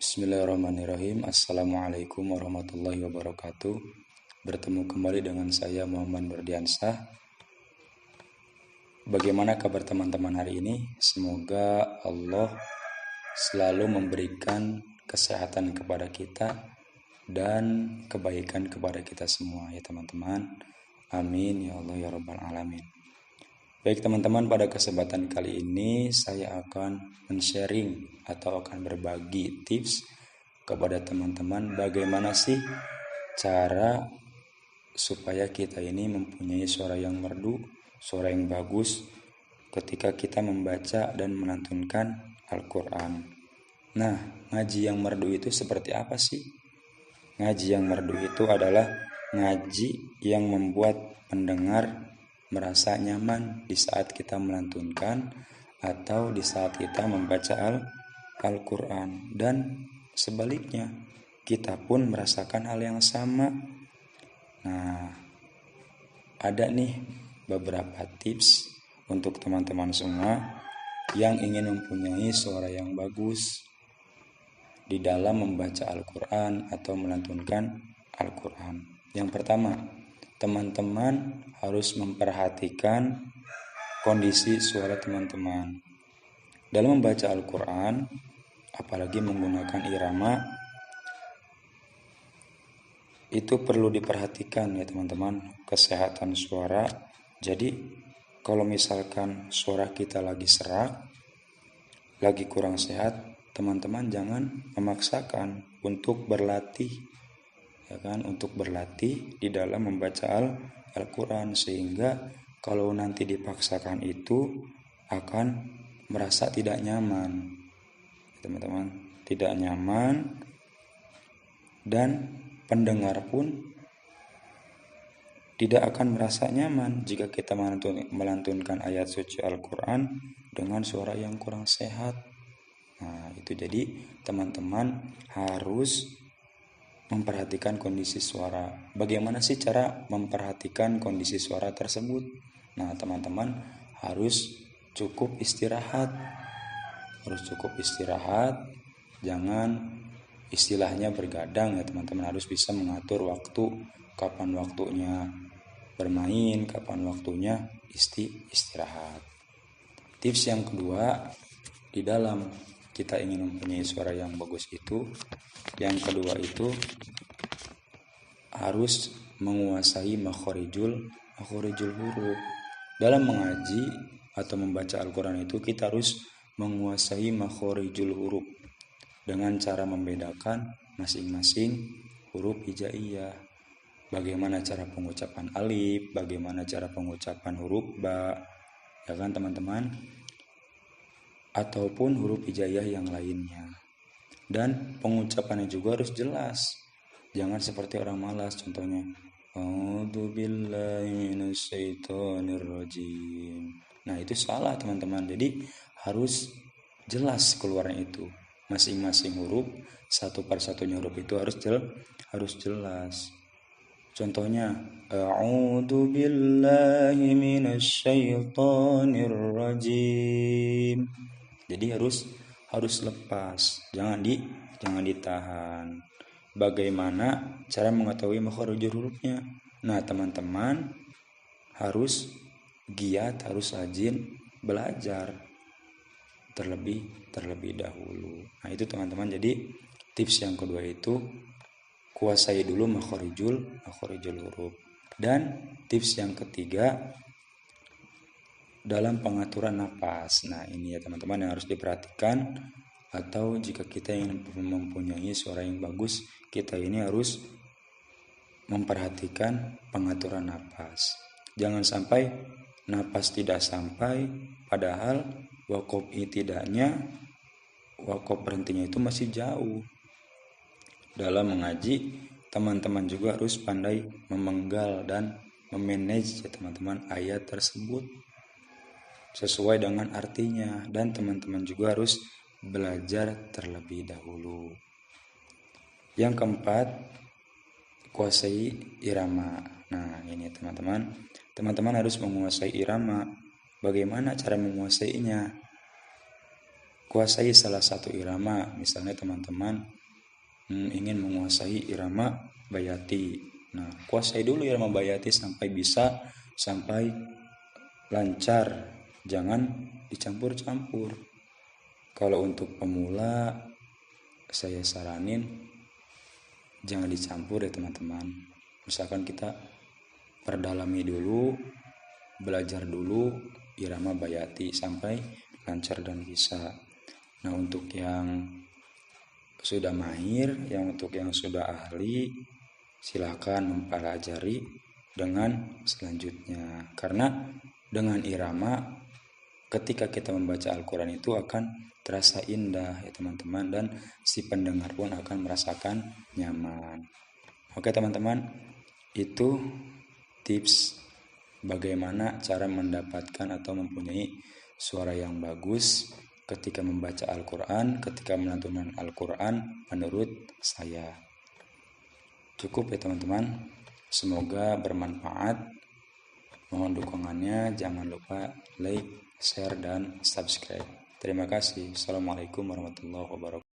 Bismillahirrahmanirrahim. Assalamualaikum warahmatullahi wabarakatuh. Bertemu kembali dengan saya Muhammad Nurdiansah. Bagaimana kabar teman-teman hari ini? Semoga Allah selalu memberikan kesehatan kepada kita dan kebaikan kepada kita semua ya teman-teman. Amin ya Allah ya Rabbal Alamin. Baik teman-teman, pada kesempatan kali ini saya akan men-sharing atau akan berbagi tips kepada teman-teman bagaimana sih cara supaya kita ini mempunyai suara yang merdu, suara yang bagus ketika kita membaca dan melantunkan Al-Quran. Nah, ngaji yang merdu itu seperti apa sih? Ngaji yang merdu itu adalah ngaji yang membuat pendengar merasa nyaman di saat kita melantunkan atau di saat kita membaca Al-Quran, dan sebaliknya kita pun merasakan hal yang sama. Nah, ada nih beberapa tips untuk teman-teman semua yang ingin mempunyai suara yang bagus di dalam membaca Al-Quran atau melantunkan Al-Quran. Yang pertama, teman-teman harus memperhatikan kondisi suara teman-teman. Dalam membaca Al-Quran, apalagi menggunakan irama, itu perlu diperhatikan ya teman-teman, kesehatan suara. Jadi kalau misalkan suara kita lagi serak, lagi kurang sehat, teman-teman jangan memaksakan untuk berlatih, ya kan, untuk berlatih di dalam membaca Al-Quran, sehingga kalau nanti dipaksakan itu akan merasa tidak nyaman, teman-teman, tidak nyaman, dan pendengar pun tidak akan merasa nyaman jika kita melantunkan ayat suci Al-Quran dengan suara yang kurang sehat. Nah, itu jadi teman-teman harus memperhatikan kondisi suara. Bagaimana sih cara memperhatikan kondisi suara tersebut? Nah, teman-teman harus cukup istirahat. Jangan istilahnya bergadang ya teman-teman, harus bisa mengatur waktu, kapan waktunya bermain, kapan waktunya istirahat. Tips yang kedua, di dalam kita ingin mempunyai suara yang bagus itu, yang kedua itu harus menguasai makhorijul huruf. Dalam mengaji atau membaca Al-Quran itu kita harus menguasai makhorijul huruf dengan cara membedakan masing-masing huruf hijaiyah. Bagaimana cara pengucapan alif, bagaimana cara pengucapan huruf ba, ya kan teman-teman, ataupun huruf hijaiyah yang lainnya. Dan pengucapannya juga harus jelas. Jangan seperti orang malas, contohnya A'udzubillahi minasyaitonirrajim. Nah, itu salah teman-teman. Jadi harus jelas keluarnya itu. Masing-masing huruf, satu persatunya huruf itu harus jelas. Contohnya A'udzubillahi minasyaitonirrajim. Jadi harus lepas, jangan ditahan. Bagaimana cara mengetahui makhrajul hurufnya? Nah, teman-teman harus giat, harus rajin belajar terlebih dahulu. Nah, itu teman-teman. Jadi tips yang kedua itu kuasai dulu makhorijul huruf. Dan tips yang ketiga, dalam pengaturan napas. Nah, ini ya teman-teman yang harus diperhatikan. Atau jika kita ingin mempunyai suara yang bagus, kita ini harus memperhatikan pengaturan napas. Jangan sampai napas tidak sampai, padahal wakaf berhentinya itu masih jauh. Dalam mengaji, teman-teman juga harus pandai memenggal dan memanage ya teman-teman ayat tersebut sesuai dengan artinya, dan teman-teman juga harus belajar terlebih dahulu. Yang keempat, kuasai irama. Nah, ini teman-teman harus menguasai irama. Bagaimana cara menguasainya? kuasai salah satu irama. Misalnya teman-teman ingin menguasai irama bayati. Nah, kuasai dulu irama bayati sampai bisa, sampai lancar. Jangan dicampur-campur. Kalau untuk pemula, saya saranin jangan dicampur ya teman-teman. Misalkan kita perdalami dulu, belajar dulu irama bayati sampai lancar dan bisa. Nah, untuk yang sudah mahir, untuk yang sudah ahli, silakan mempelajari dengan selanjutnya. Karena dengan irama, ketika kita membaca Al-Quran itu akan terasa indah ya teman-teman, dan si pendengar pun akan merasakan nyaman. Oke teman-teman, itu tips bagaimana cara mendapatkan atau mempunyai suara yang bagus ketika membaca Al-Quran, ketika melantunkan Al-Quran menurut saya. Cukup ya teman-teman, semoga bermanfaat. Mohon dukungannya, jangan lupa like, share, dan subscribe. Terima kasih. Assalamualaikum warahmatullahi wabarakatuh.